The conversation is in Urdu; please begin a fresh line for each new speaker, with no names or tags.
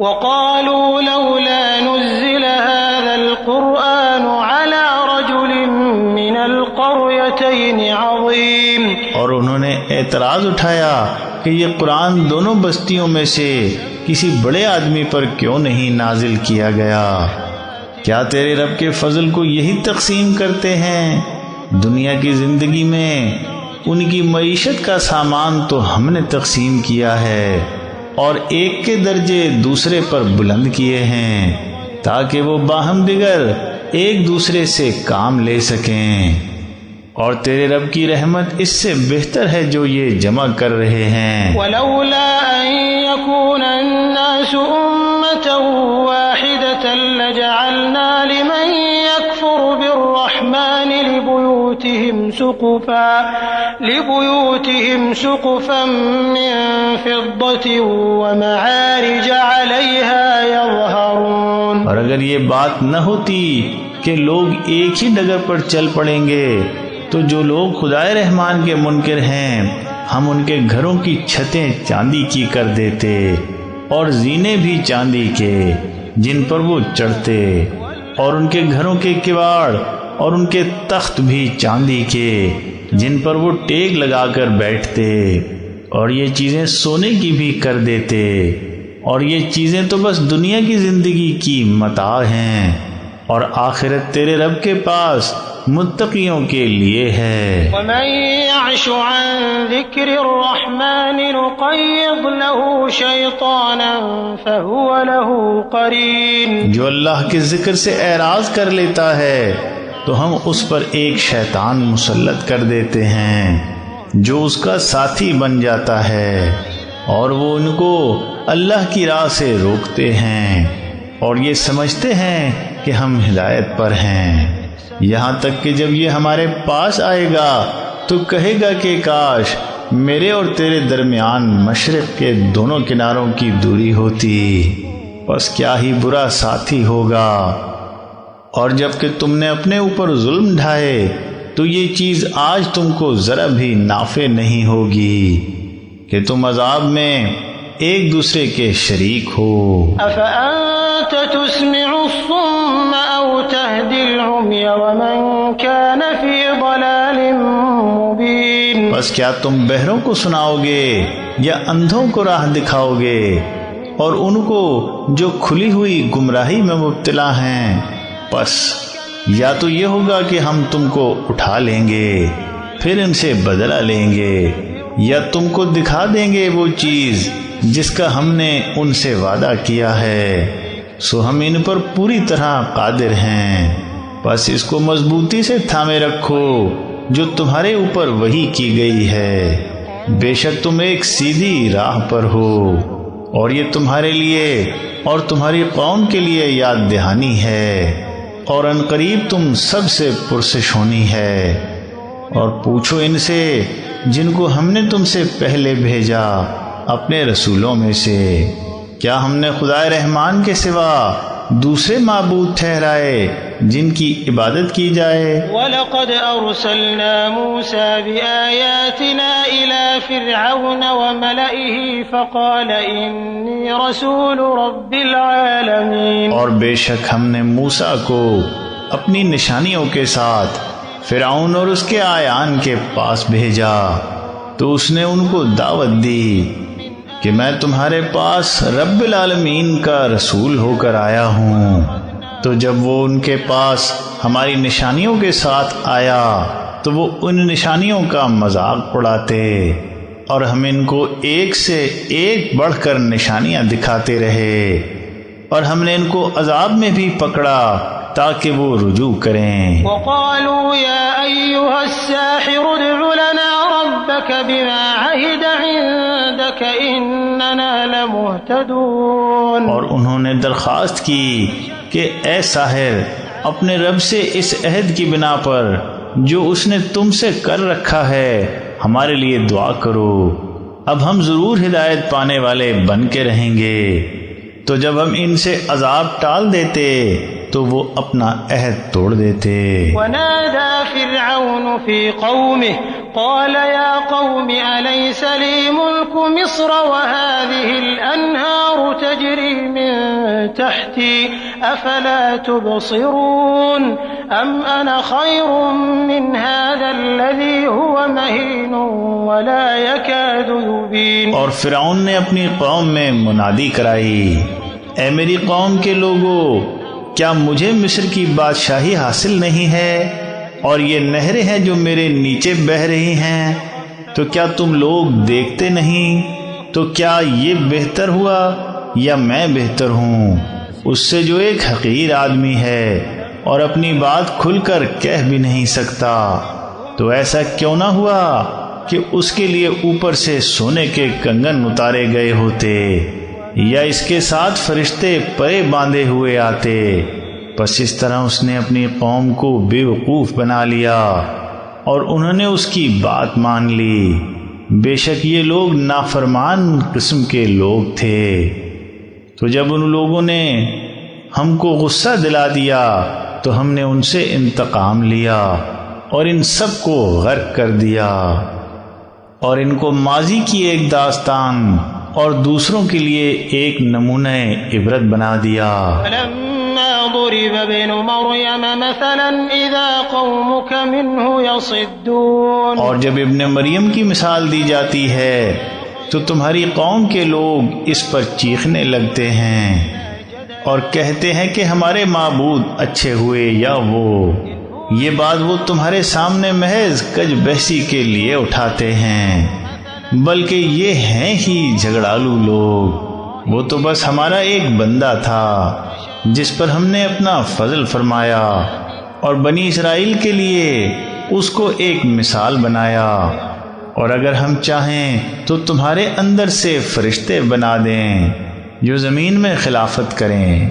وقالوا لولا نزل هذا القرآن على رجل من القريتين عظيم،
اور انہوں نے اعتراض اٹھایا کہ یہ قرآن دونوں بستیوں میں سے کسی بڑے آدمی پر کیوں نہیں نازل کیا گیا؟ کیا تیرے رب کے فضل کو یہی تقسیم کرتے ہیں؟ دنیا کی زندگی میں ان کی معیشت کا سامان تو ہم نے تقسیم کیا ہے اور ایک کے درجے دوسرے پر بلند کیے ہیں تاکہ وہ باہم دیگر ایک دوسرے سے کام لے سکیں، اور تیرے رب کی رحمت اس سے بہتر ہے جو یہ جمع کر رہے ہیں۔
ولولا ان يكون الناس امة واحدة لجعلنا لمن يكفر بالرحمن لبيوتهم سقفا من فضة ومعارج عليها يظهرون،
اور اگر یہ بات نہ ہوتی کہ لوگ ایک ہی ڈگر پر چل پڑیں گے تو جو لوگ خدائے رحمان کے منکر ہیں ہم ان کے گھروں کی چھتیں چاندی کی کر دیتے اور زینے بھی چاندی کے جن پر وہ چڑھتے، اور ان کے گھروں کے کواڑ اور ان کے تخت بھی چاندی کے جن پر وہ ٹیک لگا کر بیٹھتے، اور یہ چیزیں سونے کی بھی کر دیتے، اور یہ چیزیں تو بس دنیا کی زندگی کی متاع ہیں، اور آخرت تیرے رب کے پاس متقیوں کے لیے ہے۔
ومن يعش عن ذكر الرحمن نقيض له شيطانا فهو له قرين،
جو اللہ کے ذکر سے اعراض کر لیتا ہے تو ہم اس پر ایک شیطان مسلط کر دیتے ہیں جو اس کا ساتھی بن جاتا ہے، اور وہ ان کو اللہ کی راہ سے روکتے ہیں اور یہ سمجھتے ہیں کہ ہم ہدایت پر ہیں، یہاں تک کہ جب یہ ہمارے پاس آئے گا تو کہے گا کہ کاش میرے اور تیرے درمیان مشرق کے دونوں کناروں کی دوری ہوتی، بس کیا ہی برا ساتھی ہوگا۔ اور جب کہ تم نے اپنے اوپر ظلم ڈھائے تو یہ چیز آج تم کو ذرا بھی نافع نہیں ہوگی کہ تم عذاب میں ایک دوسرے کے شریک ہو۔
افأنت تسمع الصم او تهدي العمي ومن كان في ضلال مبين،
بس کیا تم بہروں کو سناؤ گے یا اندھوں کو راہ دکھاؤ گے، اور ان کو جو کھلی ہوئی گمراہی میں مبتلا ہیں؟ بس یا تو یہ ہوگا کہ ہم تم کو اٹھا لیں گے پھر ان سے بدلہ لیں گے، یا تم کو دکھا دیں گے وہ چیز جس کا ہم نے ان سے وعدہ کیا ہے، سو ہم ان پر پوری طرح قادر ہیں، بس اس کو مضبوطی سے تھامے رکھو جو تمہارے اوپر وحی کی گئی ہے، بے شک تم ایک سیدھی راہ پر ہو، اور یہ تمہارے لیے اور تمہاری قوم کے لیے یاد دہانی ہے، اور ان قریب تم سب سے پرسش ہونی ہے، اور پوچھو ان سے جن کو ہم نے تم سے پہلے بھیجا اپنے رسولوں میں سے، کیا ہم نے خدائے رحمان کے سوا دوسرے معبود ٹھہرائے جن کی عبادت کی جائے؟
وَلَقَدْ أَرْسَلْنَا مُوسَى بِآيَاتِنَا إِلَى فِرْعَوْنَ وَمَلَئِهِ فَقَالَ إِنِّي رَسُولُ رَبِّ الْعَالَمِينَ، اور بے شک ہم نے موسیٰ کو اپنی نشانیوں کے ساتھ فرعون اور اس کے آیان کے پاس بھیجا تو اس نے ان کو دعوت دی کہ میں تمہارے پاس رب العالمین کا رسول ہو کر آیا ہوں، تو جب وہ ان کے پاس ہماری نشانیوں کے ساتھ آیا تو وہ ان نشانیوں کا مذاق اڑاتے، اور ہم ان کو ایک سے ایک بڑھ کر نشانیاں دکھاتے رہے، اور ہم نے ان کو عذاب میں بھی پکڑا تاکہ وہ رجوع کریں۔ وقالوا يا أيها الساحر ادع لنا ربك بما عهد عندك إننا لمهتدون،
اور انہوں نے درخواست کی کہ اے ساحر اپنے رب سے اس عہد کی بنا پر جو اس نے تم سے کر رکھا ہے ہمارے لیے دعا کرو، اب ہم ضرور ہدایت پانے والے بن کے رہیں گے۔ تو جب ہم ان سے عذاب ٹال دیتے تو وہ اپنا عہد توڑ دیتے۔
ونادى فرعون في قومه قال يا قوم أليس لي ملك مصر وهذه الأنهار تجري من تحتي أفلا تبصرون أم أنا خير من هذا الذي هو مهين ولا يكاد يبين۔
اور فرعون نے اپنی قوم میں منادی کرائی، اے میری قوم کے لوگوں، کیا مجھے مصر کی بادشاہی حاصل نہیں ہے اور یہ نہریں ہیں جو میرے نیچے بہہ رہی ہیں؟ تو کیا تم لوگ دیکھتے نہیں؟ تو کیا یہ بہتر ہوا یا میں بہتر ہوں اس سے جو ایک حقیر آدمی ہے اور اپنی بات کھل کر کہہ بھی نہیں سکتا؟ تو ایسا کیوں نہ ہوا کہ اس کے لیے اوپر سے سونے کے کنگن اتارے گئے ہوتے یا اس کے ساتھ فرشتے پرے باندھے ہوئے آتے۔ پس اس طرح اس نے اپنی قوم کو بے وقوف بنا لیا اور انہوں نے اس کی بات مان لی۔ بے شک یہ لوگ نافرمان قسم کے لوگ تھے۔ تو جب ان لوگوں نے ہم کو غصہ دلا دیا تو ہم نے ان سے انتقام لیا اور ان سب کو غرق کر دیا اور ان کو ماضی کی ایک داستان اور دوسروں کے لیے ایک نمونہ عبرت بنا دیا۔
فلما ضرب ابن مريم مثلا اذا قومك منه يصدون۔
اور جب ابن مریم کی مثال دی جاتی ہے تو تمہاری قوم کے لوگ اس پر چیخنے لگتے ہیں اور کہتے ہیں کہ ہمارے معبود اچھے ہوئے یا وہ۔ یہ بات وہ تمہارے سامنے محض کج بحثی کے لیے اٹھاتے ہیں، بلکہ یہ ہیں ہی جھگڑالو لوگ۔ وہ تو بس ہمارا ایک بندہ تھا جس پر ہم نے اپنا فضل فرمایا اور بنی اسرائیل کے لیے اس کو ایک مثال بنایا، اور اگر ہم چاہیں تو تمہارے اندر سے فرشتے بنا دیں جو زمین میں خلافت کریں۔